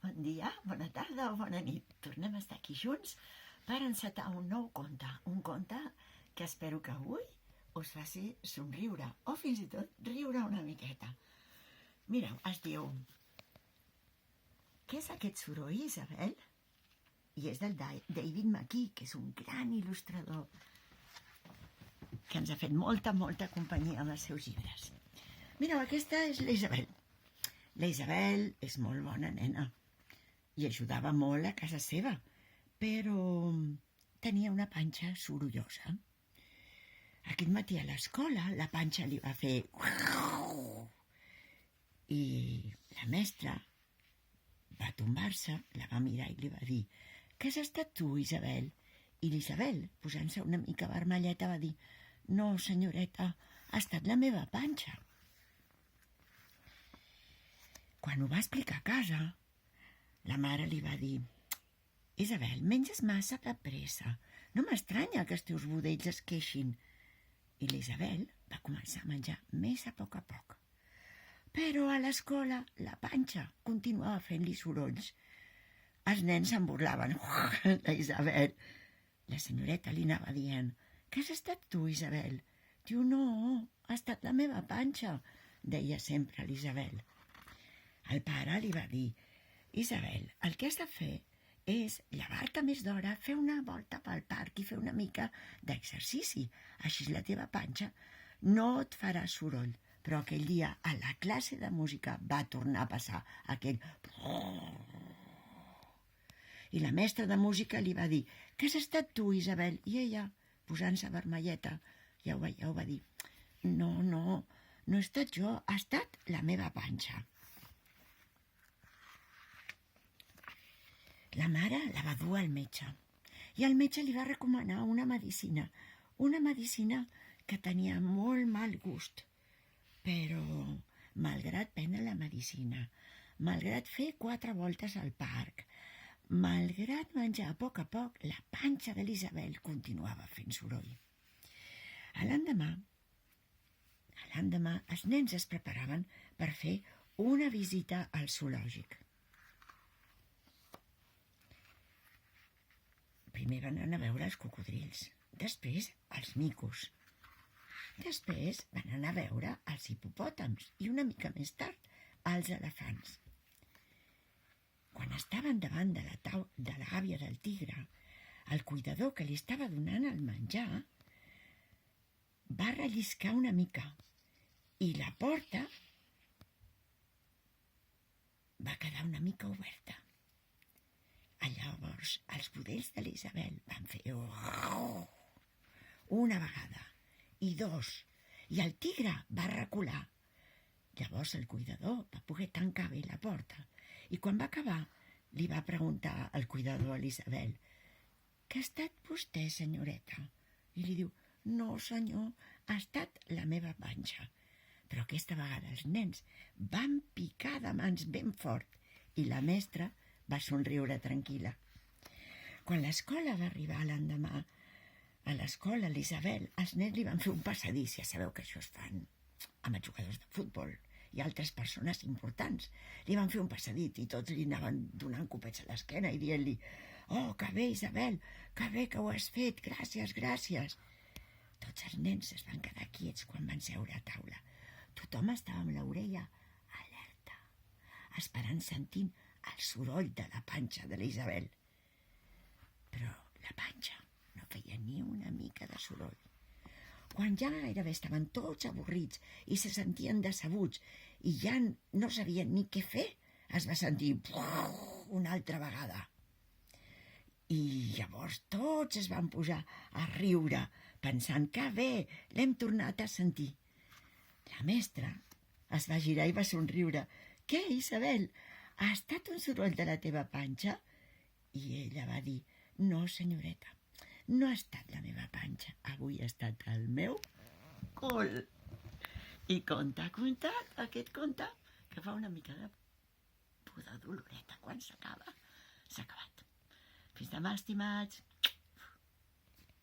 Bon dia, bona tarda o bona nit. Tornem a estar aquí junts per encetar un nou conte. Un conte que espero que avui us faci somriure o fins i tot riure una miqueta. Mireu, es diu... Què és aquest soroll, Isabel? I és del David McKee, que és un gran il·lustrador que ens ha fet molta companyia amb els seus llibres. Mireu, aquesta és la Isabel. La Isabel és molt bona nena i ajudava molt a casa seva, però tenia una panxa sorollosa. Aquest matí a l'escola la panxa li va fer... I la mestra va tombar-se, la va mirar i li va dir: «Què has estat tu, Isabel?» I l'Isabel, posant-se una mica vermelleta, va dir: «No, senyoreta, ha estat la meva panxa». Quan ho va explicar a casa, la mare li va dir: «Isabel, menges massa de pressa. No m'estranya que els teus budells es queixin». I l'Isabel va començar a menjar més a poc. Però a l'escola la panxa continuava fent-li sorolls. Els nens se'n burlaven. La Isabel. La senyoreta li anava dient: «Què has estat tu, Isabel?» «Diu, no, ha estat la meva panxa», deia sempre l'Isabel. El pare li va dir: «Isabel, el que has de fer és llevar-te més d'hora, fer una volta pel parc i fer una mica d'exercici. Així la teva panxa no et farà soroll». Però aquell dia a la classe de música va tornar a passar aquell... I la mestra de música li va dir: «Què has estat tu, Isabel?» I ella, posant-se vermelleta, ja ho veieu, va dir: No he estat jo, ha estat la meva panxa». La mare la va dur al metge i el metge li va recomanar una medicina que tenia molt mal gust. Però, malgrat prendre la medicina, malgrat fer 4 voltes al parc, malgrat menjar a poc, la panxa de l'Isabel continuava fent soroll. L'endemà, els nens es preparaven per fer una visita al zoològic. Primer van anar a veure els cocodrils, després els micos. Després van anar a veure els hipopòtams i una mica més tard els elefants. Quan estaven davant de la gàbia del tigre, el cuidador que li estava donant el menjar va relliscar una mica i la porta va quedar una mica oberta. Llavors els budells de l'Isabel van fer una vegada i 2, i el tigre va recular. Llavors el cuidador va poder tancar bé la porta i quan va acabar li va preguntar al cuidador a l'Isabel: «Què ha estat vostè, senyoreta?» I li diu: «No, senyor, ha estat la meva panxa». Però aquesta vegada els nens van picar de mans ben fort i la mestra va somriure tranquil·la. Quan l'escola va arribar l'endemà, a l'escola, l'Isabel, els nens li van fer un passadís. Ja sabeu que això es fan amb els jugadors de futbol i altres persones importants. Li van fer un passadís i tots li anaven donant copets a l'esquena i dient-li: «Oh, que bé, Isabel, que bé que ho has fet, gràcies». Tots els nens es van quedar quiets quan van seure a taula. Tothom estava amb l'orella alerta, esperant sentint el soroll de la panxa de l'Isabel. Però la panxa no feia ni una mica de soroll. Quan ja gairebé estaven tots avorrits i se sentien decebuts i ja no sabien ni què fer, es va sentir una altra vegada. I llavors tots es van posar a riure, pensant que bé, l'hem tornat a sentir. La mestra es va girar i va somriure. «Què, Isabel? Ha estat un soroll de la teva panxa?» I ella va dir: «No, senyoreta, no ha estat la meva panxa, avui ha estat el meu cul». I conte contat, aquest conte, que fa una mica de pudor doloreta quan s'acaba, s'ha acabat. Fins demà, estimats.